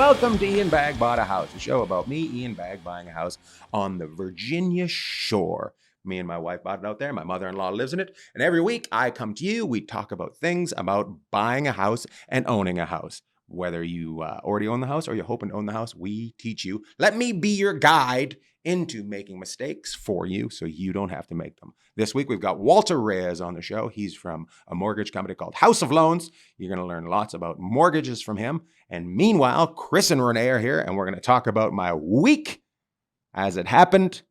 Welcome to Ian Bagg Bought a House, a show about me, Ian Bagg, buying a house on the Virginia shore. Me and my wife bought it out there. My mother-in-law lives in it. And every week I come to you, we talk about things about buying a house and owning a house. Whether you already own the house or you're hoping to own the house, we teach you. Let me be your guide into making mistakes for you so you don't have to make them. This week, we've got Walter Reyes on the show. He's from a mortgage company called House of Loans. You're going to learn lots about mortgages from him. And meanwhile, Chris and Renee are here, and we're going to talk about my week as it happened.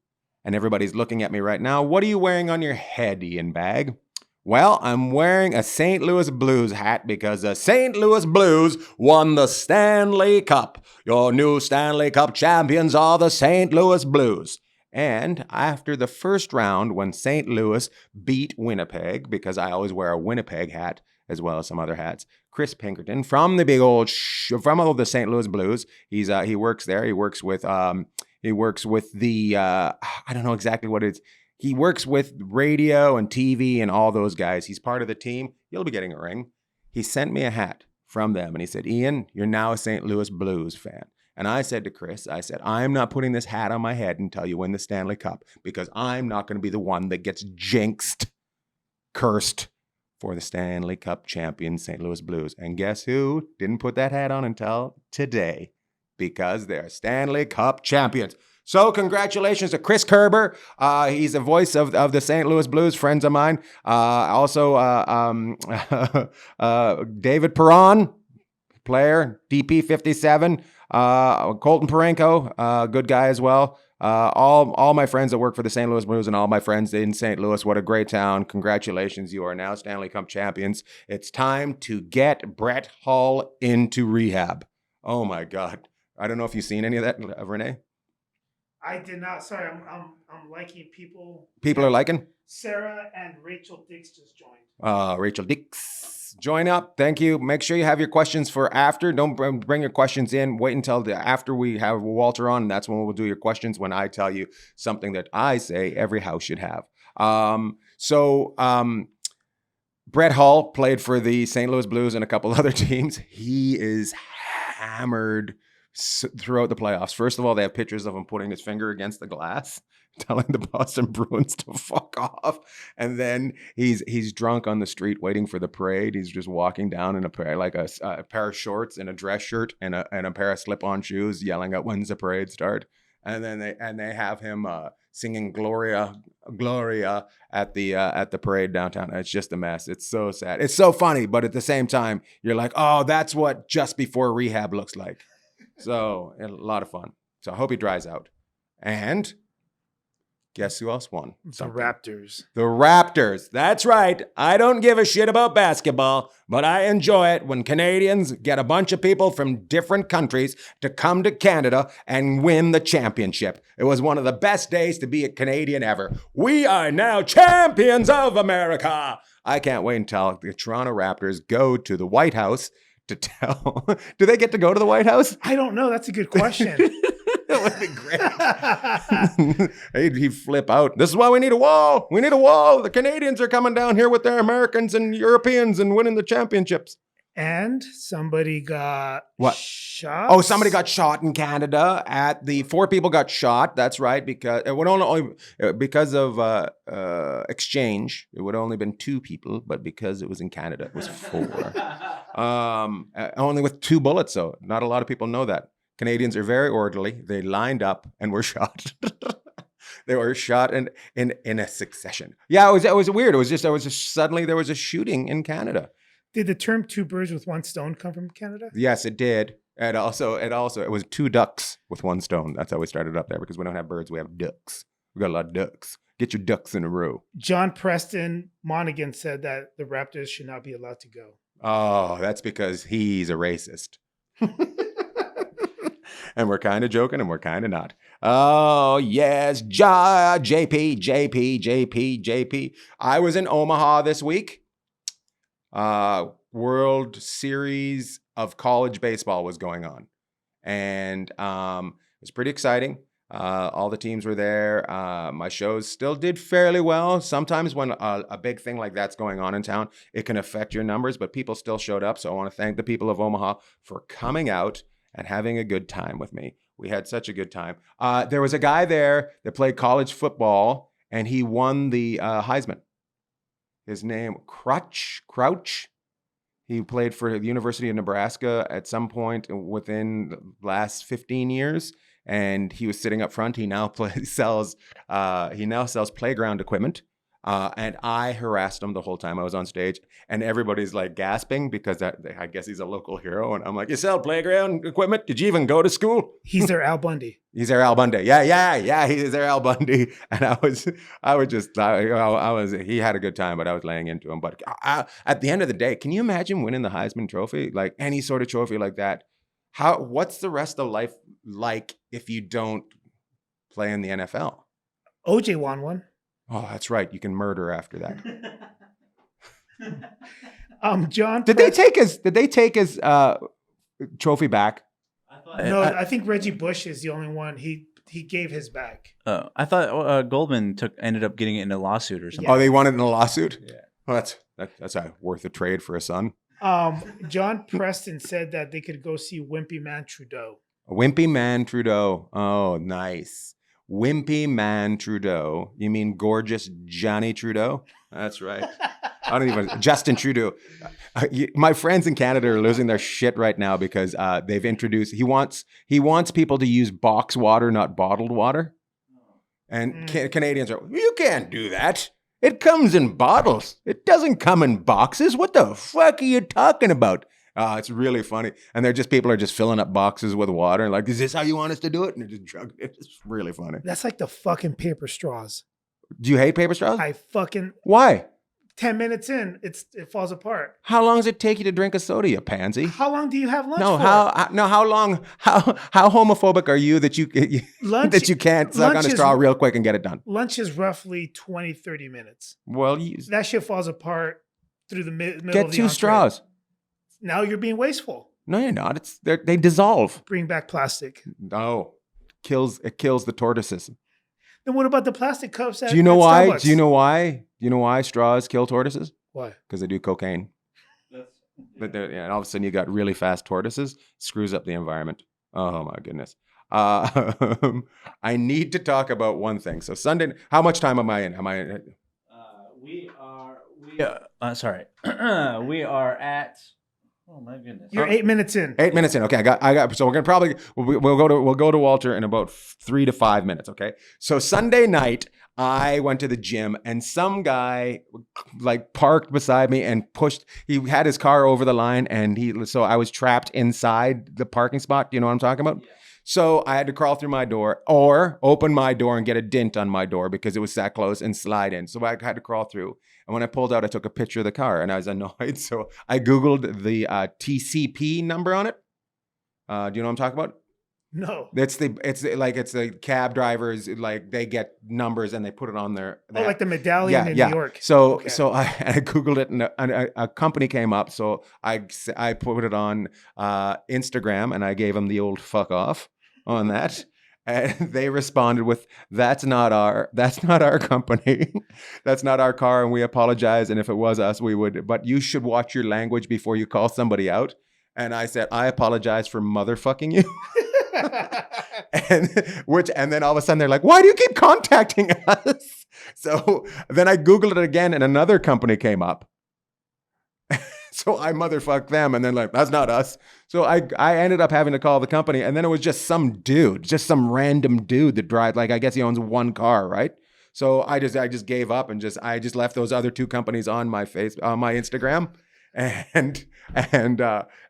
And everybody's looking at me right now. What are you wearing on your head, Ian Bagg? Well, I'm wearing a St. Louis Blues hat because the St. Louis Blues won the Stanley Cup. Your new Stanley Cup champions are the St. Louis Blues. And after the first round, when St. Louis beat Winnipeg, because I always wear a Winnipeg hat as well as some other hats, Chris Pinkerton from the big old from the St. Louis Blues, he works there. He works with the I don't know exactly what it is. He works with radio and TV and all those guys. He's part of the team. You'll be getting a ring. He sent me a hat from them, and he said, Ian, you're now a St. Louis Blues fan. And I said to Chris, I'm not putting this hat on my head until you win the Stanley Cup because I'm not going to be the one that gets jinxed, cursed for the Stanley Cup champion St. Louis Blues. And guess who didn't put that hat on until today? Because they're Stanley Cup champions. So congratulations to Chris Kerber. He's the voice of the St. Louis Blues, friends of mine. Also, David Perron, player, DP 57. Colton Parenko, good guy as well. All my friends that work for the St. Louis Blues and all my friends in St. Louis, what a great town. Congratulations, you are now Stanley Cup champions. It's time to get Brett Hull into rehab. Oh my God. I don't know if you've seen any of that, Renee. I did not. Sorry, I'm liking people. People are liking? Sarah and Rachel Dix just joined. Rachel Dix, join up. Thank you. Make sure you have your questions for after. Don't bring your questions in. Wait until after we have Walter on. That's when we'll do your questions when I tell you something that I say every house should have. Brett Hull played for the St. Louis Blues and a couple other teams. He is hammered throughout the playoffs. First of all, they have pictures of him putting his finger against the glass, telling the Boston Bruins to fuck off. And then he's drunk on the street waiting for the parade. He's just walking down in a pair of shorts and a dress shirt and a pair of slip-on shoes, yelling out when's the parade start. And then they have him singing Gloria at the parade downtown. It's just a mess. It's so sad. It's so funny, but at the same time, you're like, oh, that's what just before rehab looks like. So a lot of fun. So I hope he dries out. And guess who else won? Something. The Raptors. The Raptors. That's right. I don't give a shit about basketball, but I enjoy it when Canadians get a bunch of people from different countries to come to Canada and win the championship. It was one of the best days to be a Canadian ever. We are now champions of America. I can't wait until the Toronto Raptors go to the White House to tell. Do they get to go to the White House? I don't know. That's a good question. That would be great. He'd flip out. This is why we need a wall. We need a wall. The Canadians are coming down here with their Americans and Europeans and winning the championships. And somebody got shot. Oh, somebody got shot in Canada. 4 people got shot. That's right. Because it would only because of exchange, it would only been 2 people, but because it was in Canada, it was 4. Only with 2 bullets, though. Not a lot of people know that. Canadians are very orderly. They lined up and were shot. They were shot in a succession. Yeah, it was weird. It was just suddenly there was a shooting in Canada. Did the term 2 birds with 1 stone come from Canada? Yes, it did. And also it was 2 ducks with 1 stone. That's how we started up there because we don't have birds. We have ducks. We got a lot of ducks. Get your ducks in a row. John Preston Monaghan said that the Raptors should not be allowed to go. Oh, that's because he's a racist. And we're kind of joking and we're kind of not. Oh, yes. JP. I was in Omaha this week. World Series of college baseball was going on. And it was pretty exciting. All the teams were there. My shows still did fairly well. Sometimes when a big thing like that's going on in town, it can affect your numbers, but people still showed up. So I want to thank the people of Omaha for coming out and having a good time with me. We had such a good time. There was a guy there that played college football, and he won the Heisman. His name, Crouch. He played for the University of Nebraska at some point within the last 15 years, and he was sitting up front. He now sells playground equipment. And I harassed him the whole time I was on stage, and everybody's like gasping because I guess he's a local hero. And I'm like, you sell playground equipment? Did you even go to school? He's their Al Bundy. He's their Al Bundy. Yeah. He's their Al Bundy. And he had a good time, but I was laying into him. But at the end of the day, can you imagine winning the Heisman Trophy? Like any sort of trophy like that? What's the rest of life like if you don't play in the NFL? OJ won one. Oh, that's right. You can murder after that. John. Did they take his trophy back? No, I think Reggie Bush is the only one. He gave his back. I thought Goldman ended up getting it in a lawsuit or something. Oh, they won it in a lawsuit? Yeah. Well, that's worth a trade for a son. John Preston said that they could go see Wimpy Man Trudeau. Wimpy Man Trudeau. Oh, nice. Wimpy Man Trudeau. You mean gorgeous Johnny Trudeau? That's right. Justin Trudeau. My friends in Canada are losing their shit right now because they've introduced, he wants people to use box water, not bottled water. And Canadians are, you can't do that. It comes in bottles. It doesn't come in boxes. What the fuck are you talking about? It's really funny. And people are just filling up boxes with water and like, is this how you want us to do it? And they're just drugging it. It's really funny. That's like the fucking paper straws. Do you hate paper straws? Why? 10 minutes in, it falls apart. How long does it take you to drink a soda, you pansy? How long do you have lunch for? How homophobic are you that you can't suck on a straw real quick and get it done? Lunch is roughly 20, 30 minutes. Well, that shit falls apart through the middle of the Get 2 straws. Now you're being wasteful. No, you're not. They dissolve. Bring back plastic. No. It kills the tortoises. Then what about the plastic cups at Do you know why? Starbucks? Do you know why straws kill tortoises? Why? Because they do cocaine. But and all of a sudden you got really fast tortoises. Screws up the environment. Oh my goodness. I need to talk about one thing. So Sunday, how much time am I in? We are at. Oh my goodness! You're 8 minutes in. 8 minutes in. Okay, I got. So we're gonna we'll go to Walter in about 3 to 5 minutes. Okay. So Sunday night, I went to the gym and some guy like parked beside me and pushed. He had his car over the line and so I was trapped inside the parking spot. Do you know what I'm talking about? Yeah. So I had to crawl through my door or open my door and get a dent on my door because it was that close and slide in. So I had to crawl through. And when I pulled out, I took a picture of the car and I was annoyed. So I Googled the TCP number on it. Do you know what I'm talking about? No. It's the cab drivers, like they get numbers and they put it on their. Like the medallion in New York. So I Googled it and a company came up. So I put it on Instagram and I gave them the old fuck off on that. And they responded with, that's not our company. That's not our car. And we apologize. And if it was us, we would, but you should watch your language before you call somebody out. And I said, I apologize for motherfucking you. and then all of a sudden they're like, why do you keep contacting us? So then I Googled it again and another company came up. So I motherfucked them and then like, that's not us. So I ended up having to call the company and then it was just some random dude that drives, like I guess he owns one car, right? So I just gave up and I just left those other 2 companies on my Instagram and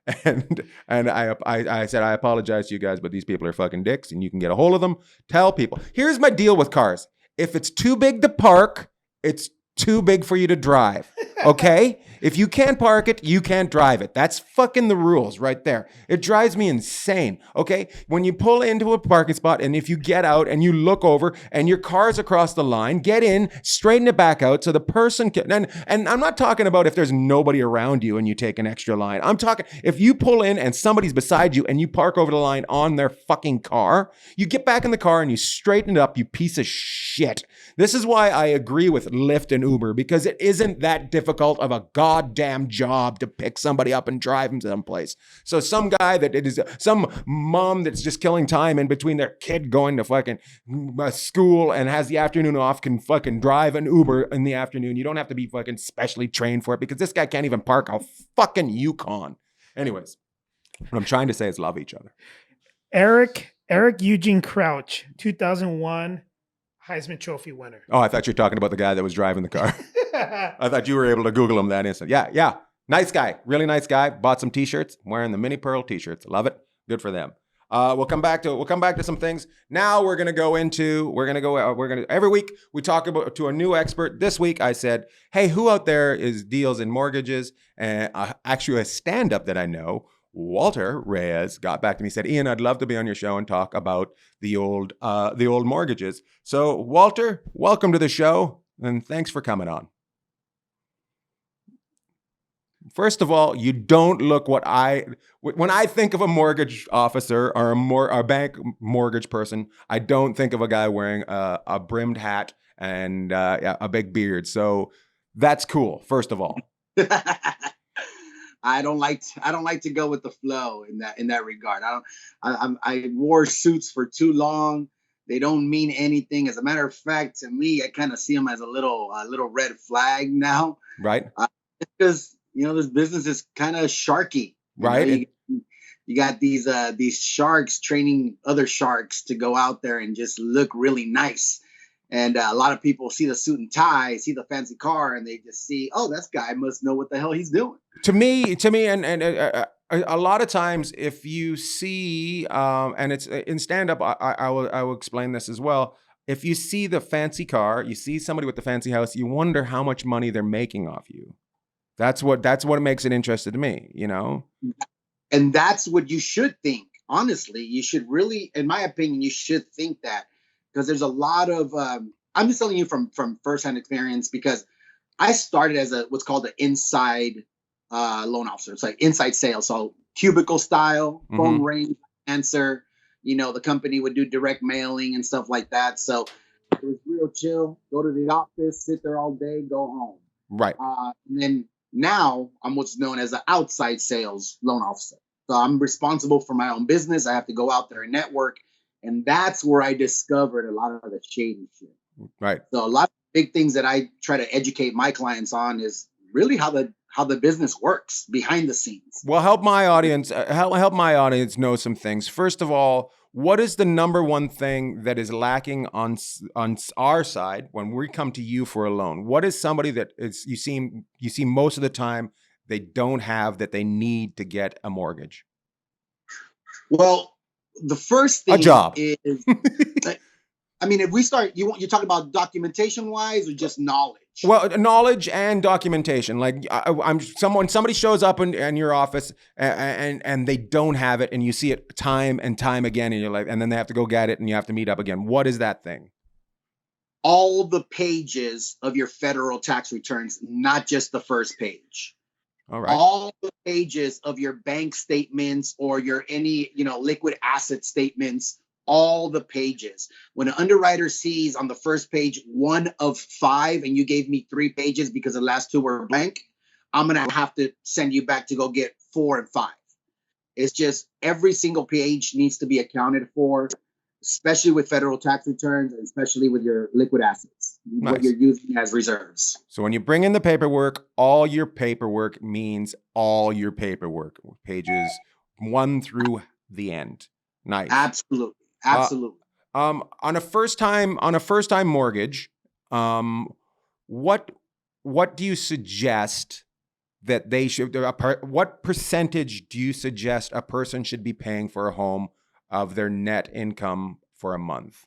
I said, I apologize to you guys, but these people are fucking dicks and you can get a hold of them. Tell people. Here's my deal with cars. If it's too big to park, it's too big for you to drive. Okay? If you can't park it, you can't drive it. That's fucking the rules right there. It drives me insane. Okay? When you pull into a parking spot and if you get out and you look over and your car's across the line, get in, straighten it back out so the person can, and I'm not talking about if there's nobody around you and you take an extra line. I'm talking if you pull in and somebody's beside you and you park over the line on their fucking car, you get back in the car and you straighten it up, you piece of shit. This is why I agree with Lyft and Uber because it isn't that difficult of a goddamn goddamn job to pick somebody up and drive them someplace. So some guy that it is some mom that's just killing time in between their kid going to fucking school and has the afternoon off can fucking drive an Uber in the afternoon. You don't have to be fucking specially trained for it because this guy can't even park a fucking Yukon. Anyways, what I'm trying to say is love each other. Eric Eugene Crouch, 2001 Heisman Trophy winner. Oh, I thought you were talking about the guy that was driving the car. I thought you were able to Google him that instant. Yeah. Nice guy. Really nice guy. Bought some t-shirts. Wearing the Mini Pearl t-shirts. Love it. Good for them. We'll come back to some things. Now we're gonna go every week we talk about to a new expert. This week I said, hey, who out there deals in mortgages? And actually a stand-up that I know, Walter Reyes, got back to me, said, Ian, I'd love to be on your show and talk about the old mortgages. So Walter, welcome to the show and thanks for coming on. First of all, you don't look when I think of a mortgage officer or a bank mortgage person, I don't think of a guy wearing a brimmed hat and a big beard. So that's cool. First of all, I don't like to go with the flow in that regard. I wore suits for too long. They don't mean anything. As a matter of fact, to me, I kind of see them as a little red flag now. Right. Because this business is kind of sharky, right? You got these sharks training other sharks to go out there and just look really nice. And a lot of people see the suit and tie, see the fancy car, and they just see, oh, this guy must know what the hell he's doing. To me, and a lot of times, if you see, and it's in stand-up, I will explain this as well. If you see the fancy car, you see somebody with the fancy house, you wonder how much money they're making off you. That's what makes it interesting to me, And that's what you should think. Honestly, you should really, in my opinion, you should think that, because there's a lot of, I'm just telling you from firsthand experience, because I started as what's called an inside loan officer. It's like inside sales. So cubicle style, phone ring, answer, the company would do direct mailing and stuff like that. So it was real chill, go to the office, sit there all day, go home. Right. And then now I'm what's known as an outside sales loan officer. So I'm responsible for my own business. I have to go out there and network. And that's where I discovered a lot of the shady shit. Right. So a lot of big things that I try to educate my clients on is really how the business works behind the scenes. Well, help my audience know some things. First of all, what is the number one thing that is lacking on our side when we come to you for a loan? What is somebody that is you see most of the time they don't have that they need to get a mortgage? Well, the first thing a job is, I mean, if we start, you talk about documentation wise or just knowledge? Well, knowledge and documentation. Like somebody shows up in your office and they don't have it, and you see it time and time again in your life, and then they have to go get it, and you have to meet up again. What is that thing? All the pages of your federal tax returns, not just the first page. All right. All the pages of your bank statements or your any liquid asset statements. All the pages. When an underwriter sees on the first page 1 of 5 and you gave me 3 pages because the last 2 were blank, I'm going to have to send you back to go get 4 and 5. It's just every single page needs to be accounted for, especially with federal tax returns, and especially with your liquid assets, nice. What you're using as reserves. So when you bring in the paperwork, all your paperwork means all your paperwork, pages 1 through the end. Nice. Absolutely. On a first time mortgage, what do you suggest that they should? What percentage do you suggest a person should be paying for a home of their net income for a month?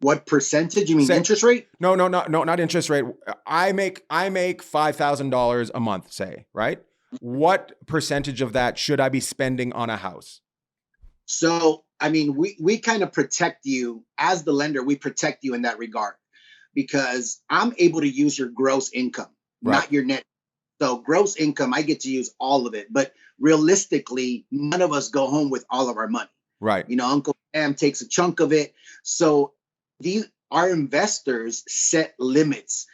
What percentage? You mean interest rate? No, not interest rate. I make $5,000 a month, say, right? What percentage of that should I be spending on a house? So, I mean, we kind of protect you as the lender. We protect you in that regard because I'm able to use your gross income, right. Not your net. So gross income, I get to use all of it. But realistically, none of us go home with all of our money. Right. Uncle Sam takes a chunk of it. So our investors set limits.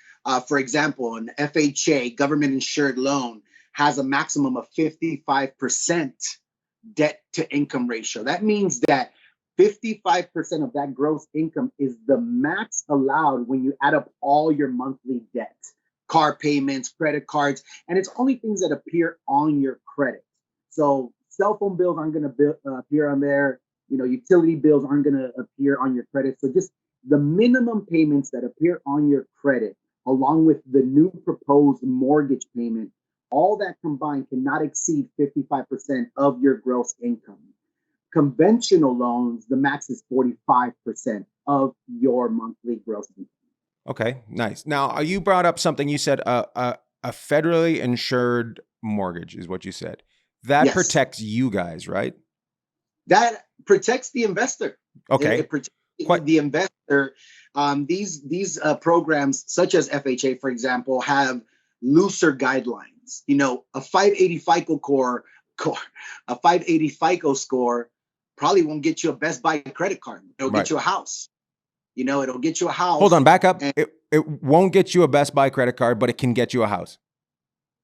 For example, an FHA, government insured loan, has a maximum of 55% debt to income ratio. That means that 55% of that gross income is the max allowed when you add up all your monthly debt, car payments, credit cards, and it's only things that appear on your credit. So cell phone bills aren't going to appear on there. Utility bills aren't going to appear on your credit. So just the minimum payments that appear on your credit, along with the new proposed mortgage payment, all that combined cannot exceed 55% of your gross income. Conventional loans, the max is 45% of your monthly gross income. Okay, nice. Now, you brought up something. You said a federally insured mortgage is what you said. That Yes. protects you guys, right? That protects the investor. Okay. It protects the investor. These programs, such as FHA, for example, have looser guidelines. A 580 FICO score probably won't get you a Best Buy credit card. It'll get you a house. It'll get you a house. Hold on, back up. It won't get you a Best Buy credit card, but it can get you a house.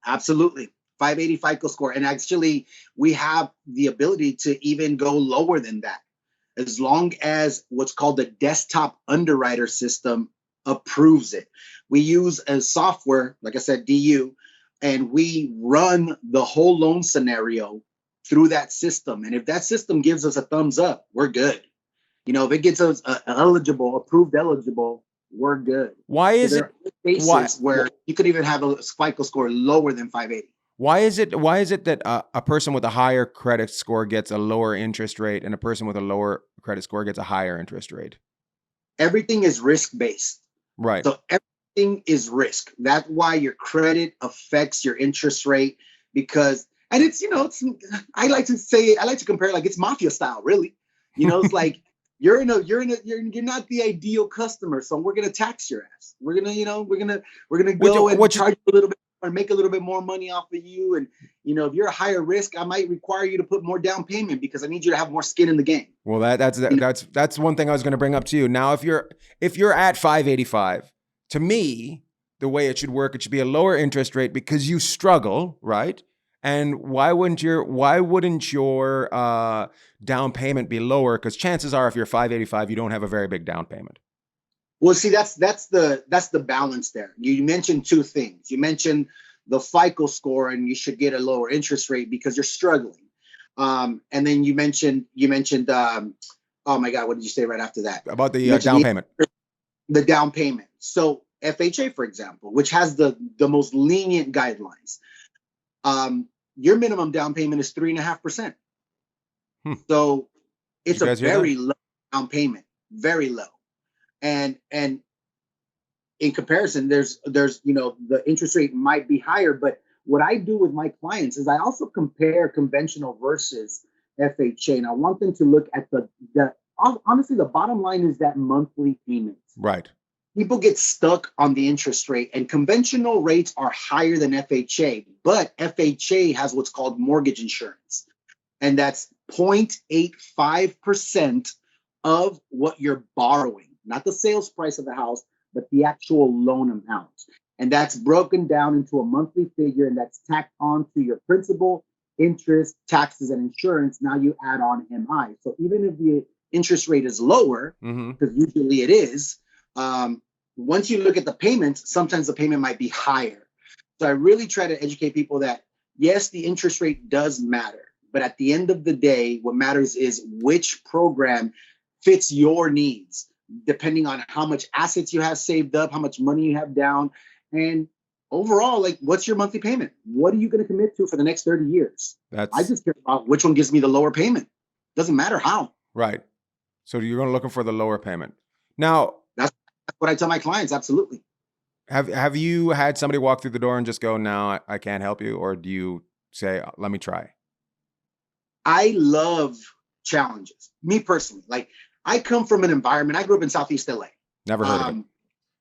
Absolutely. 580 FICO score. And actually, we have the ability to even go lower than that, as long as what's called the desktop underwriter system approves it. We use a software, like I said, DU, and we run the whole loan scenario through that system. And if that system gives us a thumbs up, we're good. If it gets us approved eligible, we're good. Why is there are cases where you could even have a FICO score lower than 580. Why is it that a person with a higher credit score gets a lower interest rate and a person with a lower credit score gets a higher interest rate? Everything is risk-based. Right. So everything is risk. That's why your credit affects your interest rate, because, and it's, I like to compare it like it's mafia style, really. It's like you're not the ideal customer, so we're gonna tax your ass. We're gonna go and charge you a little bit or make a little bit more money off of you. And if you're a higher risk, I might require you to put more down payment because I need you to have more skin in the game. Well, that's one thing I was going to bring up to you. Now, if you're at 585, to me, the way it should work, it should be a lower interest rate because you struggle, right? And why wouldn't your down payment be lower? Because chances are, if you're 585, you don't have a very big down payment. Well, see, that's the balance there. You mentioned two things. You mentioned the FICO score, and you should get a lower interest rate because you're struggling. And then you mentioned, oh my God, what did you say right after that? About the down payment. The down payment. So FHA, for example, which has the most lenient guidelines, your minimum down payment is 3.5%. So it's a very low down payment, very low. And in comparison, there's the interest rate might be higher, but what I do with my clients is I also compare conventional versus FHA, and I want them to look at honestly, the bottom line is that monthly payment. Right. People get stuck on the interest rate, and conventional rates are higher than FHA, but FHA has what's called mortgage insurance, and that's 0.85% of what you're borrowing. Not the sales price of the house, but the actual loan amount. And that's broken down into a monthly figure, and that's tacked on to your principal, interest, taxes, and insurance. Now you add on MI. So even if the interest rate is lower, because usually it is, once you look at the payments, sometimes the payment might be higher. So I really try to educate people that, yes, the interest rate does matter. But at the end of the day, what matters is which program fits your needs, depending on how much assets you have saved up, how much money you have down, and overall, like, what's your monthly payment? What are you going to commit to for the next 30 years? I just care about which one gives me the lower payment. Doesn't matter how. Right. So you're going to looking for the lower payment. Now, that's what I tell my clients. Absolutely. Have you had somebody walk through the door and just go, no, I can't help you? Or do you say, let me try? I love challenges. Me personally, like, I come from an environment. I grew up in Southeast LA. Never heard of it.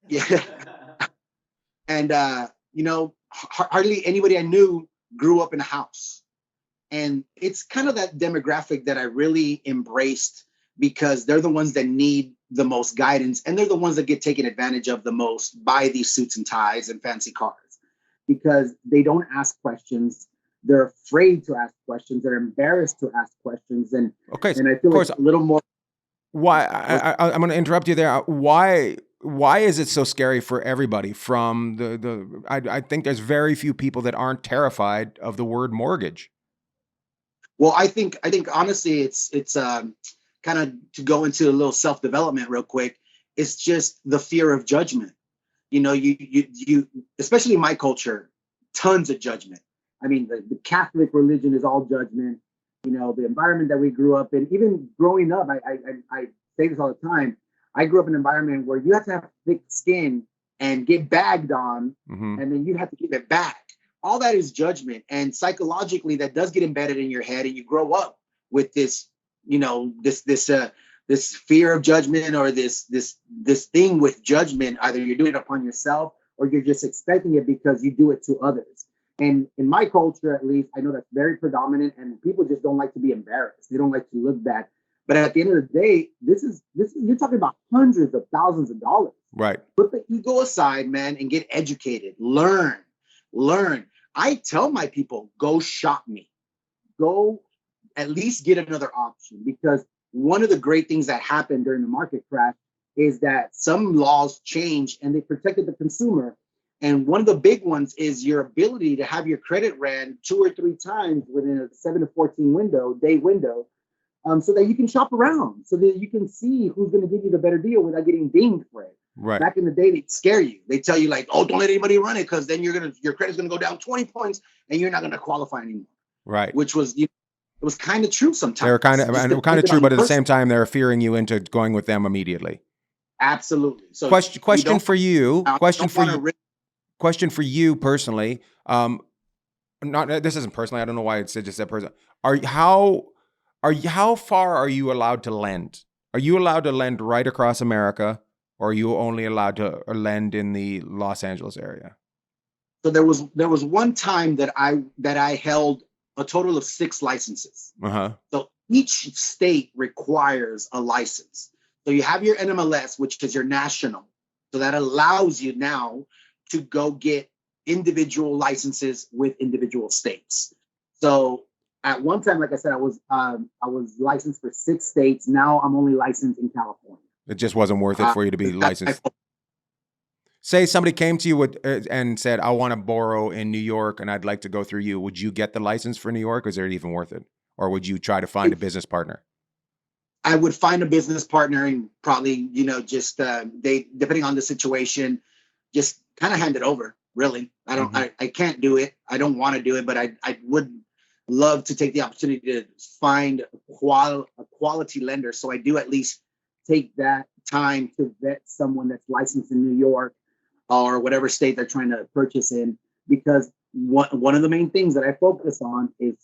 Yeah. And, hardly anybody I knew grew up in a house. And it's kind of that demographic that I really embraced because they're the ones that need the most guidance, and they're the ones that get taken advantage of the most by these suits and ties and fancy cars, because they don't ask questions. They're afraid to ask questions. They're embarrassed to ask questions, and Okay, and I feel like a little more. why I'm going to interrupt you there. Why is it so scary for everybody? From I think there's very few people that aren't terrified of the word mortgage. Well, I think honestly, it's kind of, to go into a little self development real quick. It's just the fear of judgment. You especially in my culture, tons of judgment. I mean, the Catholic religion is all judgment. The environment that we grew up in, even growing up, I say this all the time. I grew up in an environment where you have to have thick skin and get bagged on, Mm-hmm. and then you have to give it back. All that is judgment, and psychologically, that does get embedded in your head, and you grow up with this, this fear of judgment, or this thing with judgment. Either you're doing it upon yourself, or you're just expecting it because you do it to others. And in my culture, at least, I know that's very predominant, and people just don't like to be embarrassed. They don't like to look bad. But at the end of the day, this is you're talking about hundreds of thousands of dollars. Right. Put the ego aside, man, and get educated. Learn. I tell my people, go shop me. Go at least get another option, because one of the great things that happened during the market crash is that some laws changed and they protected the consumer. And one of the big ones is your ability to have your credit ran 2 or 3 times within a 7 to 14 day window, so that you can shop around, so that you can see who's going to give you the better deal without getting dinged for it. Right. Back in the day, they'd scare you. They tell you like, "Oh, don't let anybody run it, because then your credit's going to go down 20 points and you're not going to qualify anymore." Right. Which was, it was kind of true sometimes. They were kind of Depended true, on but the at the person. same time, they're fearing you into going with them immediately. Absolutely. So Question for you. Question Question for you personally. Not this isn't personally. I don't know why it just said person. How far are you allowed to lend? Are you allowed to lend right across America, or are you only allowed to lend in the Los Angeles area? So there was one time that I held a total of 6 licenses. Uh-huh. So each state requires a license. So you have your NMLS, which is your national. So that allows you now to go get individual licenses with individual states. So at one time, like I said, I was licensed for 6 states. Now I'm only licensed in California. It just wasn't worth it for you to be licensed. Say somebody came to you and said, "I want to borrow in New York and I'd like to go through you." Would you get the license for New York? Or is it even worth it? Or would you try to find a business partner? I would find a business partner, and probably, just they, depending on the situation, just kind of hand it over. Really, I can't do it. I don't want to do it, but I would love to take the opportunity to find a quality lender. So I do at least take that time to vet someone that's licensed in New York or whatever state they're trying to purchase in, because one of the main things that I focus on is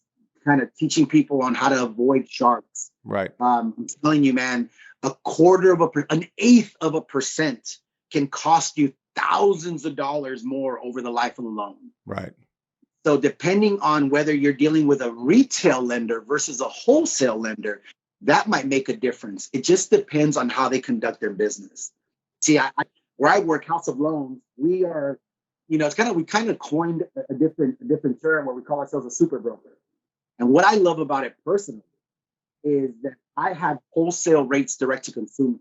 kind of teaching people on how to avoid sharks. Right. I'm telling you, man, an eighth of a percent can cost you thousands of dollars more over the life of the loan. Right. So depending on whether you're dealing with a retail lender versus a wholesale lender, that might make a difference. It just depends on how they conduct their business. See, where I work, House of Loans, we are, it's we kind of coined a different term where we call ourselves a super broker. And what I love about it personally is that I have wholesale rates direct to consumer.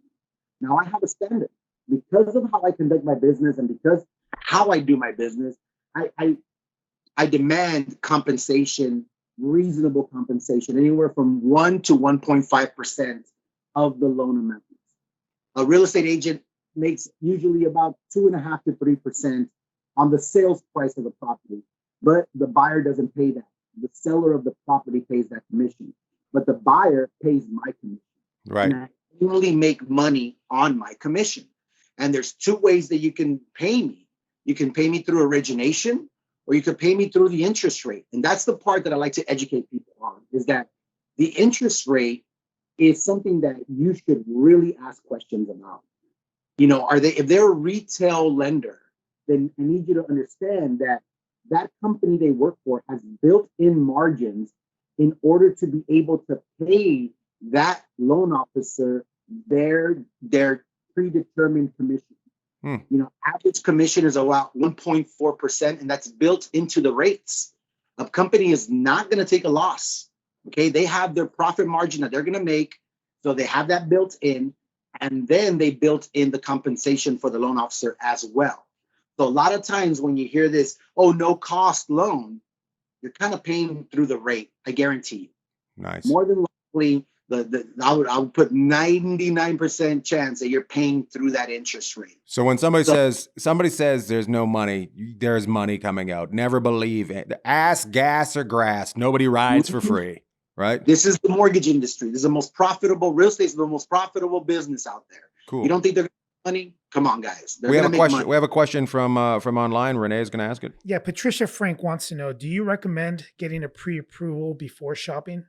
Now I have a standard because of how I conduct my business, and because how I do my business. I demand compensation, reasonable compensation, anywhere from 1 to 1.5% of the loan amount. A real estate agent makes usually about 2.5 to 3% on the sales price of the property, but the buyer doesn't pay that. The seller of the property pays that commission, but the buyer pays my commission. Right. And I only make money on my commission. And there's 2 ways that you can pay me. You can pay me through origination, or you could pay me through the interest rate. And that's the part that I like to educate people on, is that the interest rate is something that you should really ask questions about. If they're a retail lender, then I need you to understand that that company they work for has built-in margins in order to be able to pay that loan officer their predetermined commission. You know, average commission is about 1.4%, and that's built into the rates. A company is not going to take a loss. Okay, they have their profit margin that they're going to make, so they have that built in, and then they built in the compensation for the loan officer as well. So a lot of times when you hear this, oh, no cost loan, you're kind of paying through the rate. I guarantee you. Nice. More than likely, I would put 99% chance that you're paying through that interest rate. So when somebody says there's no money, there's money coming out. Never believe it. Ass, gas, or grass. Nobody rides for free, right? This is the mortgage industry. This is the most profitable. Real estate is the most profitable business out there. Cool. You don't think they're going to make money? Come on, guys. We have a question. Money. We have a question from online. Renee is going to ask it. Yeah, Patricia Frank wants to know: do you recommend getting a pre-approval before shopping?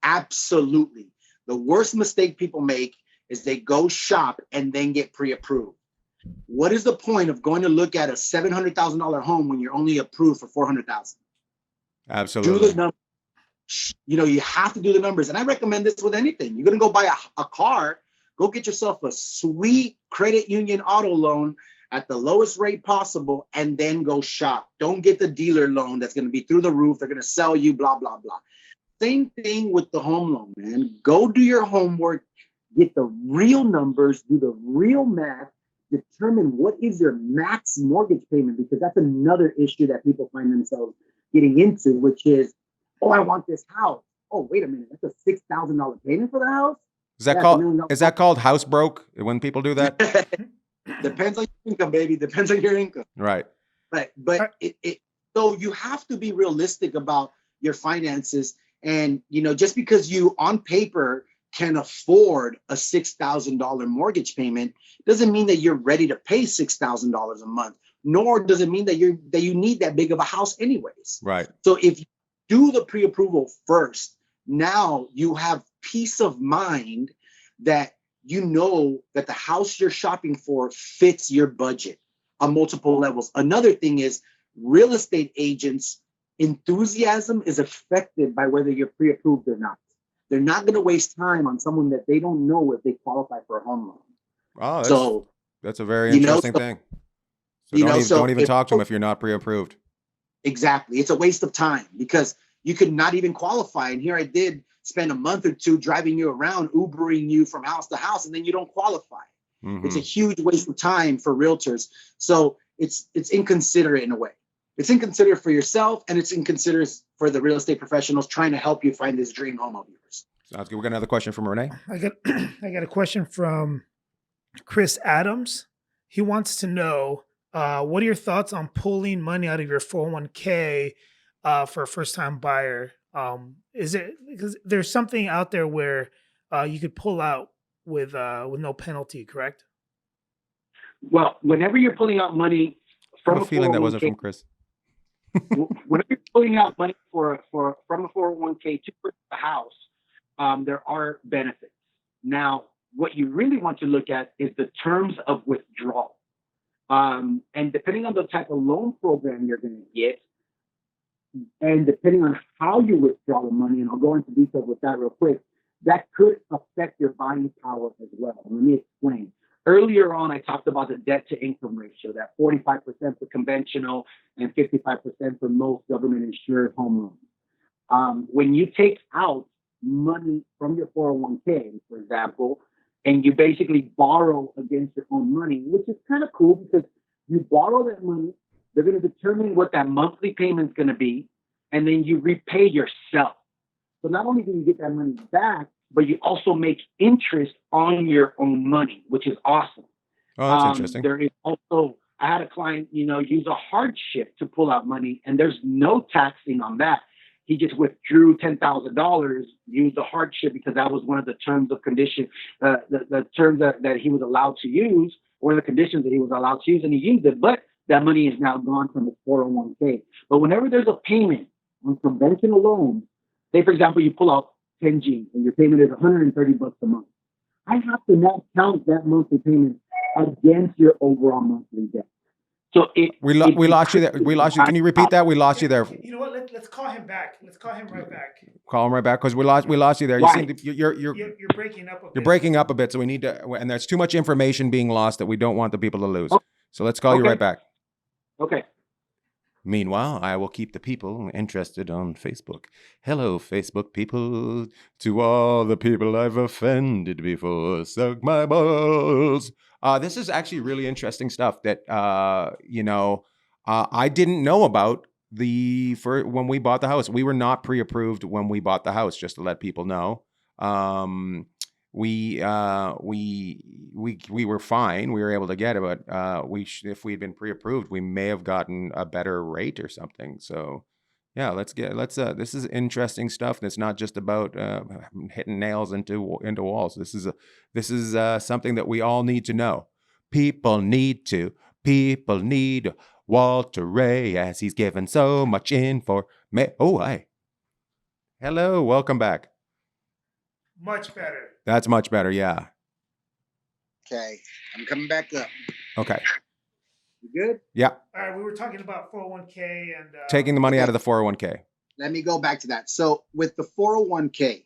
Absolutely. The worst mistake people make is they go shop and then get pre-approved. What is the point of going to look at a $700,000 home when you're only approved for $400,000? Absolutely. Do the numbers. You know, you have to do the numbers. And I recommend this with anything. You're going to go buy a car, go get yourself a sweet credit union auto loan at the lowest rate possible, and then go shop. Don't get the dealer loan that's going to be through the roof. They're going to sell you, blah, blah, blah. Same thing with the home loan, man. Go do your homework, get the real numbers, do the real math, determine what is your max mortgage payment, because that's another issue that people find themselves getting into, which is, oh, I want this house. Oh, wait a minute, that's a $6,000 payment for the house? Is that called house broke when people do that? Depends on your income, baby. Depends on your income. Right. But so you have to be realistic about your finances. And, you know, just because you on paper can afford a $6,000 mortgage payment doesn't mean that you're ready to pay $6,000 a month, nor does it mean that you need that big of a house anyways. Right. So if you do the pre-approval first, now you have peace of mind that you know that the house you're shopping for fits your budget on multiple levels. Another thing is real estate agents' enthusiasm is affected by whether you're pre-approved or not. They're not going to waste time on someone that they don't know if they qualify for a home loan. Oh, that's a very interesting thing. So don't even talk to them if you're not pre-approved. Exactly. It's a waste of time because you could not even qualify. And here I did spend a month or two driving you around, Ubering you from house to house, and then you don't qualify. Mm-hmm. It's a huge waste of time for realtors. So it's inconsiderate in a way. It's inconsiderate for yourself, and it's inconsiderate for the real estate professionals trying to help you find this dream home of yours. Sounds good. We got another question from Renee. I got a question from Chris Adams. He wants to know, what are your thoughts on pulling money out of your 401k for a first-time buyer? Is it because there's something out there where you could pull out with no penalty, correct? Well, whenever you're pulling out money from a feeling that wasn't from Chris. Whenever you're pulling out money from a 401k to purchase a house, there are benefits. Now, what you really want to look at is the terms of withdrawal. And depending on the type of loan program you're going to get, and depending on how you withdraw the money, and I'll go into details with that real quick, that could affect your buying power as well. Let me explain. Earlier on, I talked about the debt-to-income ratio, that 45% for conventional and 55% for most government-insured home loans. When you take out money from your 401k, for example, and you basically borrow against your own money, which is kind of cool because you borrow that money, they're going to determine what that monthly payment is going to be, and then you repay yourself. So not only do you get that money back, but you also make interest on your own money, which is awesome. Oh, that's interesting. There is also, I had a client, use a hardship to pull out money, and there's no taxing on that. He just withdrew $10,000, used a hardship because that was one of the terms of condition, the terms that he was allowed to use, or the conditions that he was allowed to use, and he used it. But that money is now gone from his 401k. But whenever there's a payment on conventional loans, say, for example, you pull out 10 G and your payment is $130 a month. I have to now count that monthly payment against your overall monthly debt. So we lost you there. We lost you. Can you repeat that? We lost you there. You know what? Let's call him back. Let's call him right back. Call him right back because we lost you there. You seem Right. to, You're breaking up a bit. you're breaking up a bit, so we need to, and there's too much information being lost that we don't want the people to lose. Oh, So let's call you okay. right back. Okay. Meanwhile, I will keep the people interested on Facebook. Hello, Facebook people. To all the people I've offended before, suck my balls. This is actually really interesting stuff that I didn't know about for when we bought the house. We were not pre-approved when we bought the house. Just to let people know. We were fine. We were able to get it, but if we had been pre-approved, we may have gotten a better rate or something. So yeah, this is interesting stuff. That's not just about hitting nails into walls. This is something that we all need to know. People need Walter Ray, as he's given so much Oh, hi. Hello, welcome back. Much better. That's much better, yeah. Okay. I'm coming back up. Okay. You good? Yeah. All right, we were talking about 401k and Taking the money Okay. out of the 401k. Let me go back to that. So with the 401k,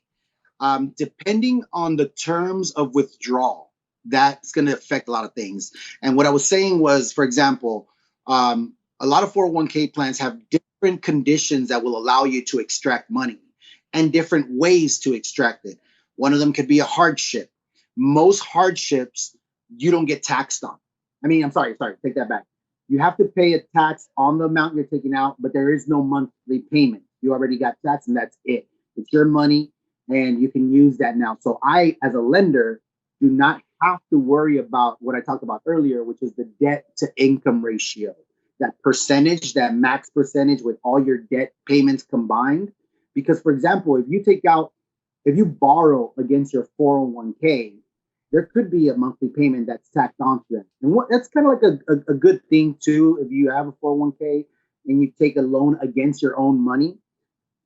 depending on the terms of withdrawal, that's going to affect a lot of things. And what I was saying was, for example, a lot of 401k plans have different conditions that will allow you to extract money and different ways to extract it. One of them could be a hardship. Most hardships you don't get taxed on. I mean, I'm sorry, take that back. You have to pay a tax on the amount you're taking out, but there is no monthly payment. You already got taxed and that's it. It's your money and you can use that now. So I, as a lender, do not have to worry about what I talked about earlier, which is the debt to income ratio. That percentage, that max percentage with all your debt payments combined. Because, for example, if you borrow against your 401k, there could be a monthly payment that's tacked onto that. And that's kind of like a good thing too. If you have a 401k and you take a loan against your own money,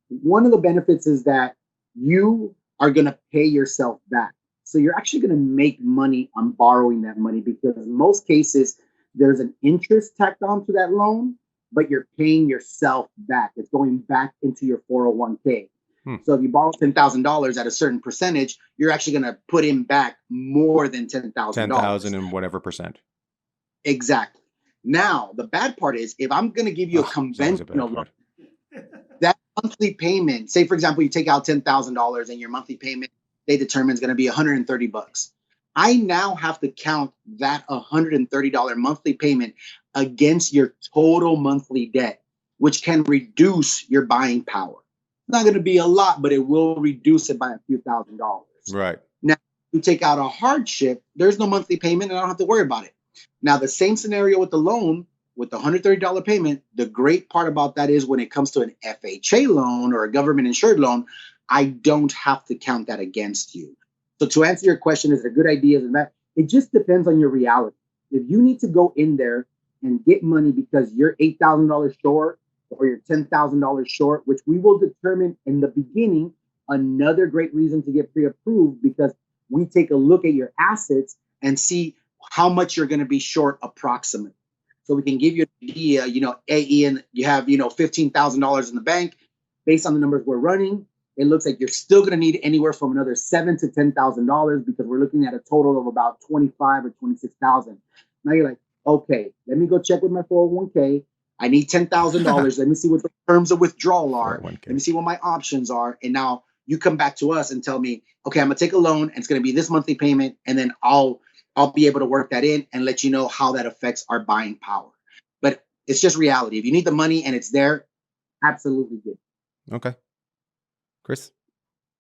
one of the benefits is that you are going to pay yourself back. So you're actually going to make money on borrowing that money because in most cases, there's an interest tacked onto that loan, but you're paying yourself back. It's going back into your 401k. So if you borrow $10,000 at a certain percentage, you're actually going to put in back more than $10,000. 10,000 and whatever percent. Exactly. Now, the bad part is if I'm going to give you a conventional loan, that monthly payment, say, for example, you take out $10,000 and your monthly payment, they determine is going to be $130. I now have to count that $130 monthly payment against your total monthly debt, which can reduce your buying power. It's not going to be a lot, but it will reduce it by a few $1,000s. Right. Now, you take out a hardship, there's no monthly payment and I don't have to worry about it. Now, the same scenario with the loan, with the $130 payment, the great part about that is when it comes to an FHA loan or a government insured loan, I don't have to count that against you. So to answer your question, is it a good idea? And that it just depends on your reality. If you need to go in there and get money because you're $8,000 short or you're $10,000 short, which we will determine in the beginning, another great reason to get pre-approved because we take a look at your assets and see how much you're going to be short approximately. So we can give you an idea, hey, Ian, you have, $15,000 in the bank. Based on the numbers we're running, it looks like you're still going to need anywhere from another $7,000 to $10,000 because we're looking at a total of about 25 or 26,000. Now you're like, okay, let me go check with my 401k. I need $10,000. Let me see what the terms of withdrawal are. 401k. Let me see what my options are. And now you come back to us and tell me, okay, I'm gonna take a loan and it's gonna be this monthly payment, and then I'll be able to work that in and let you know how that affects our buying power. But it's just reality. If you need the money and it's there, absolutely good. Okay. Chris?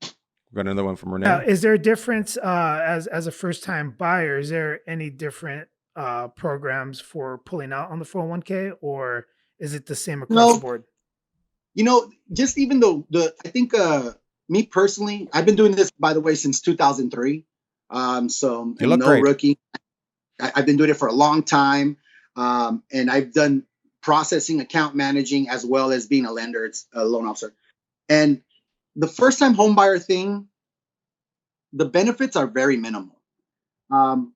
We've got another one from Renee. Now, is there a difference as a first time buyer? Is there any different programs for pulling out on the 401k, or is it the same across the board? Just even though I think me personally, I've been doing this, by the way, since 2003. So you look no great. Rookie. I've been doing it for a long time. And I've done processing, account managing, as well as being a lender. It's a loan officer. And the first time home buyer thing, the benefits are very minimal.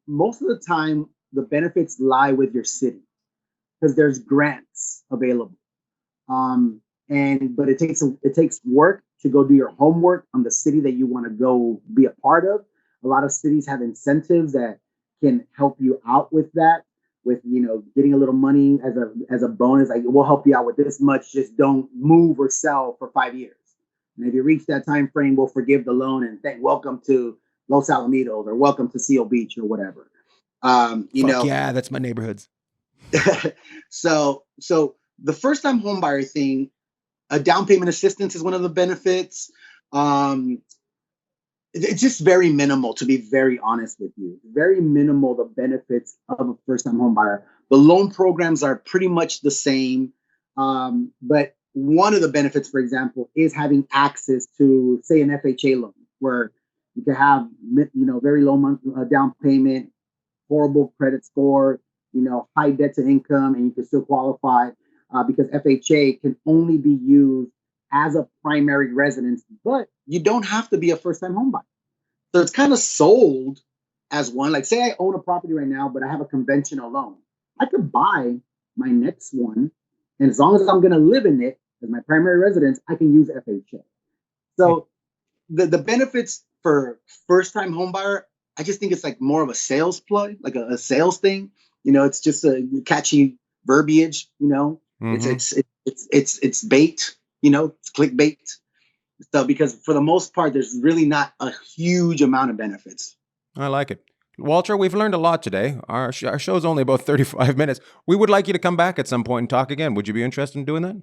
Most of the time, the benefits lie with your city because there's grants available. But it takes work to go do your homework on the city that you want to go be a part of. A lot of cities have incentives that can help you out with that, with getting a little money as a bonus. Like, we'll help you out with this much. Just don't move or sell for 5 years. And if you reach that time frame, we'll forgive the loan and welcome to Los Alamitos or welcome to Seal Beach or whatever. Yeah, that's my neighborhoods. So the first time home buyer thing, a down payment assistance is one of the benefits. It's just very minimal, to be very honest with you. Very minimal, the benefits of a first time home buyer. The loan programs are pretty much the same. But one of the benefits, for example, is having access to, say, an FHA loan, where you can have, very low down payment, horrible credit score, high debt to income, and you can still qualify because FHA can only be used as a primary residence, but you don't have to be a first-time home buyer. So it's kind of sold as one. Like, say I own a property right now, but I have a conventional loan. I could buy my next one, and as long as I'm going to live in it as my primary residence, I can use FHA. So the benefits for first-time home buyer, I just think it's like more of a sales play, like a sales thing. It's just a catchy verbiage. It's bait. It's clickbait. So because for the most part, there's really not a huge amount of benefits. I like it. Walter, we've learned a lot today. Our show's only about 35 minutes. We would like you to come back at some point and talk again. Would you be interested in doing that?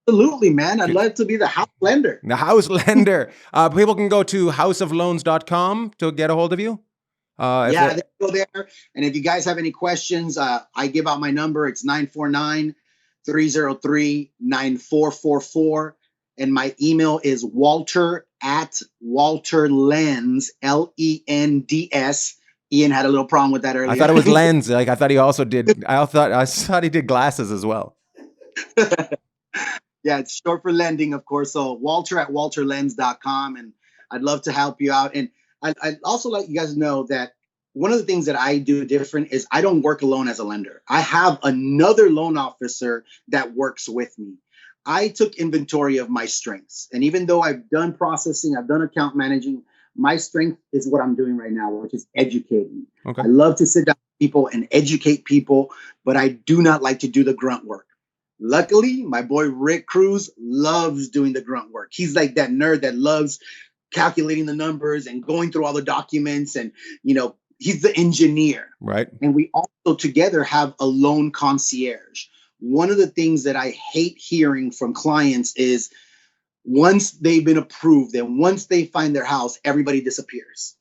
Absolutely, man. I'd love to be the house lender. The house lender. People can go to houseofloans.com to get a hold of you. They go there. And if you guys have any questions, I give out my number. It's 949-303-9444. And my email is walter@walterlens, Lends. Ian had a little problem with that earlier. I thought it was lens. I thought he also did. I thought he did glasses as well. Yeah, it's short for lending, of course. So walter@walterlens.com. And I'd love to help you out. And I'd also let you guys know that one of the things that I do different is I don't work alone as a lender. I have another loan officer that works with me. I took inventory of my strengths. And even though I've done processing, I've done account managing, my strength is what I'm doing right now, which is educating. Okay. I love to sit down with people and educate people, but I do not like to do the grunt work. Luckily, my boy Rick Cruz loves doing the grunt work. He's like that nerd that loves calculating the numbers and going through all the documents, and he's the engineer. Right. And we also together have a loan concierge. One of the things that I hate hearing from clients is once they've been approved and once they find their house, everybody disappears.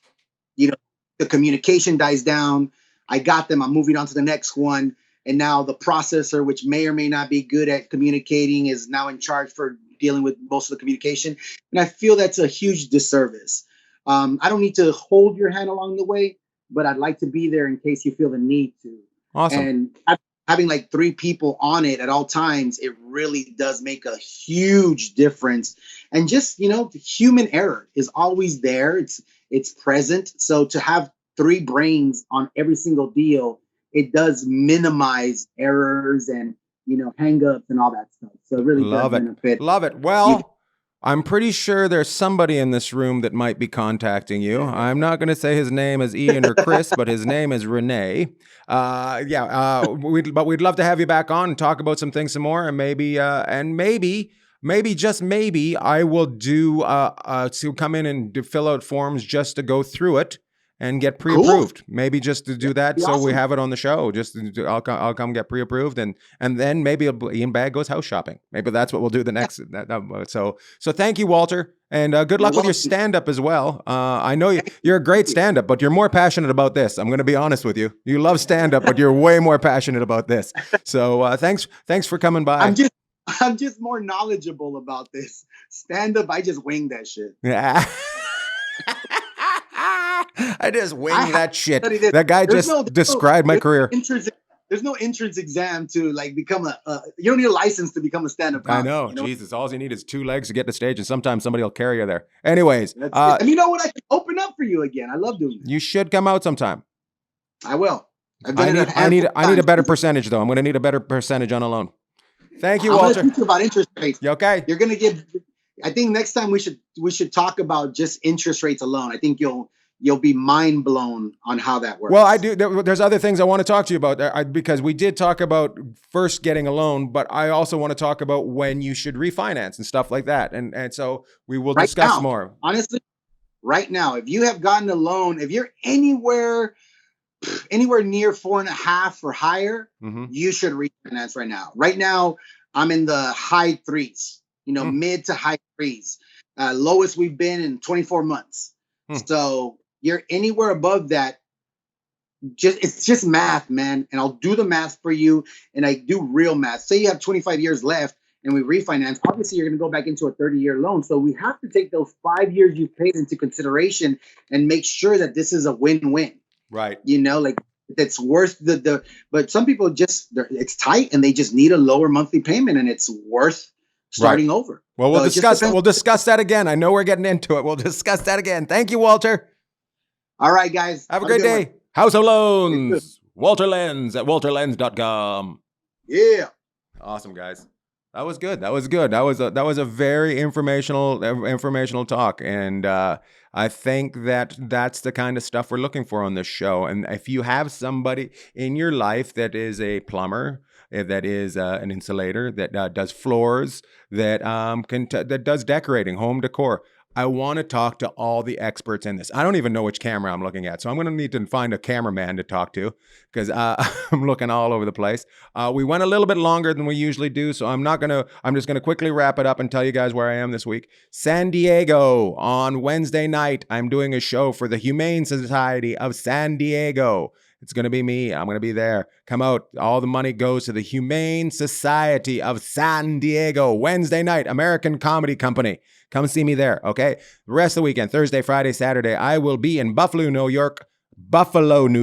The communication dies down. I got them. I'm moving on to the next one. And now the processor, which may or may not be good at communicating, is now in charge for dealing with most of the communication. And I feel that's a huge disservice. I don't need to hold your hand along the way, but I'd like to be there in case you feel the need to. Awesome. And having like 3 people on it at all times, it really does make a huge difference. And just, human error is always there. It's present. So to have 3 brains on every single deal, it does minimize errors and, hangups and all that stuff. So it really does benefit. Love it. Well, I'm pretty sure there's somebody in this room that might be contacting you. I'm not going to say his name is Ian or Chris, but his name is Renee. We'd love to have you back on and talk about some things some more, and maybe just maybe I will do to come in and fill out forms just to go through it and get pre-approved. Cool. Maybe just to do that, so awesome. We have it on the show. I'll come get pre-approved, and then maybe Ian Bagg goes house shopping. Maybe that's what we'll do the next. So thank you, Walter, and good luck with your stand-up as well. I know you're a great stand-up, but you're more passionate about this. I'm going to be honest with you. You love stand-up, but you're way more passionate about this. So thanks for coming by. I'm just more knowledgeable about this stand-up. I just wing that shit. Yeah. I just wing that shit. That guy described my career. There's no entrance exam to become you don't need a license to become a stand-up comic. I know. Jesus, all you need is 2 legs to get to stage, and sometimes somebody will carry you there. Anyways. And you know what? I can open up for you again. I love doing that. You should come out sometime. I will. I need a better percentage, though. I'm going to need a better percentage on a loan. Thank you, Walter. I'm going to teach you about interest rates. You okay? You're going to get I think next time we should talk about just interest rates alone. I think you'll be mind blown on how that works. Well, I do. There's other things I want to talk to you about because we did talk about first getting a loan, but I also want to talk about when you should refinance and stuff like that. And so we will Right discuss now, more. honestly, right now, if you have gotten a loan, if you're anywhere near 4.5 or higher, Mm-hmm. you should refinance right now. Right now, I'm in the high threes, mid to high threes, lowest we've been in 24 months. So you're anywhere above that. It's just math, man. And I'll do the math for you. And I do real math. Say you have 25 years left and we refinance. Obviously, you're going to go back into a 30-year loan. So we have to take those 5 years you've paid into consideration and make sure that this is a win-win. Right. Like that's worth but some people it's tight and they just need a lower monthly payment and it's worth starting over. Well, we'll So discuss that again. I know we're getting into it. We'll discuss that again. Thank you, Walter. All right, guys. Have a great good day. one. House of Loans. Walter Lenz at walterlenz.com. Yeah. Awesome, guys. That was good. That was a very informational talk, and I think that's the kind of stuff we're looking for on this show. And if you have somebody in your life that is a plumber, that is an insulator, that does floors, that that does decorating, home decor, I want to talk to all the experts in this. I don't even know which camera I'm looking at, so I'm going to need to find a cameraman to talk to because I'm looking all over the place. We went a little bit longer than we usually do, so I'm just going to quickly wrap it up and tell you guys where I am this week. San Diego on Wednesday night. I'm doing a show for the Humane Society of San Diego. It's going to be me. I'm going to be there. Come out. All the money goes to the Humane Society of San Diego. Wednesday night, American Comedy Company. Come see me there, okay? The rest of the weekend, Thursday, Friday, Saturday, I will be in Buffalo, New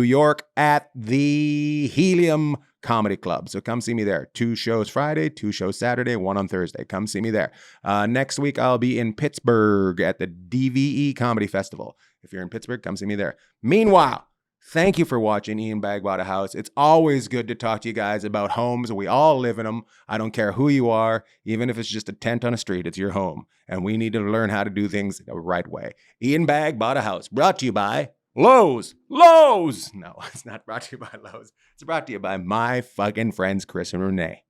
York, at the Helium Comedy Club. So come see me there. 2 shows Friday, 2 shows Saturday, 1 on Thursday. Come see me there. Next week, I'll be in Pittsburgh at the DVE Comedy Festival. If you're in Pittsburgh, come see me there. Meanwhile, thank you for watching Ian Bagg Bought a House. It's always good to talk to you guys about homes. We all live in them. I don't care who you are. Even if it's just a tent on a street, it's your home. And we need to learn how to do things the right way. Ian Bagg Bought a House. Brought to you by Lowe's. Lowe's! No, it's not brought to you by Lowe's. It's brought to you by my fucking friends, Chris and Renee.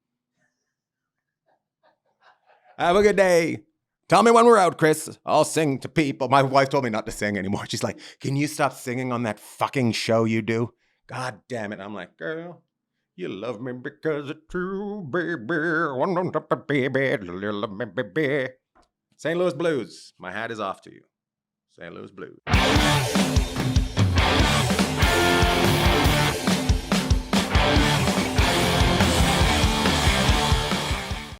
Have a good day. Tell me when we're out, Chris. I'll sing to people. My wife told me not to sing anymore. She's like, can you stop singing on that fucking show you do? God damn it. I'm like, girl, you love me because it's true, baby. St. Louis Blues. My hat is off to you. St. Louis Blues.